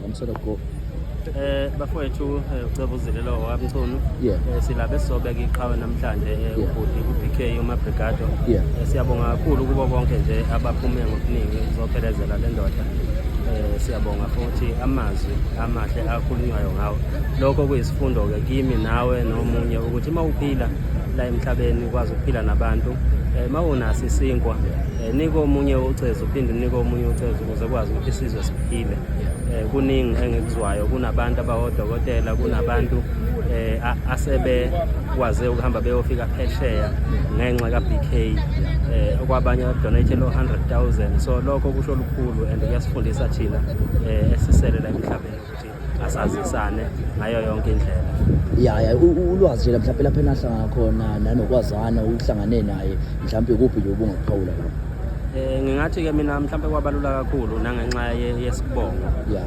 Ngomsolo go. Bafowethu uceba uzilelo wamthunu. Yeah. Silabe sobeka iqhawe namhlanje ubhuti uBK uMabrigado. Yeah. Siyabonga kakhulu kubo bonke nje abaphume ngokuningi ukuzophelezela le ndoda. Siyabonga futhi amazwi amahle akhulunywayo ngawo. Lokho kuyisifundo ke kimi nawe nomunye ukuthi mawuphila la emhlabeni ukwazi ukuphila nabantu. Mawunasi isinkwa nika omunye ucezu uphinde nika omunye ucezu ukuze kwazi ukuthi isizwe siphile. Kuningi engikuzwayo kunabantu abawodokotela kunabantu asebe kwaze ukuhamba beyofika phesheya ngenxa kaBK okwabanye donate lo 100,000 so lokho kusho lukhulu and kuyasifundisa thina esisele la emhlabeni ukuthi asazisane ngayo yonke indlela. Ya ulwazi nje mhlawumbe lapha enahlanga khona nanokwazana ukuhlangane naye mhlawumbe kuphi nje ubungaphawula lapho. Ngingathi ke mina mhlawumbe kwabalula kakhulu nangenxa yesibongo. Ya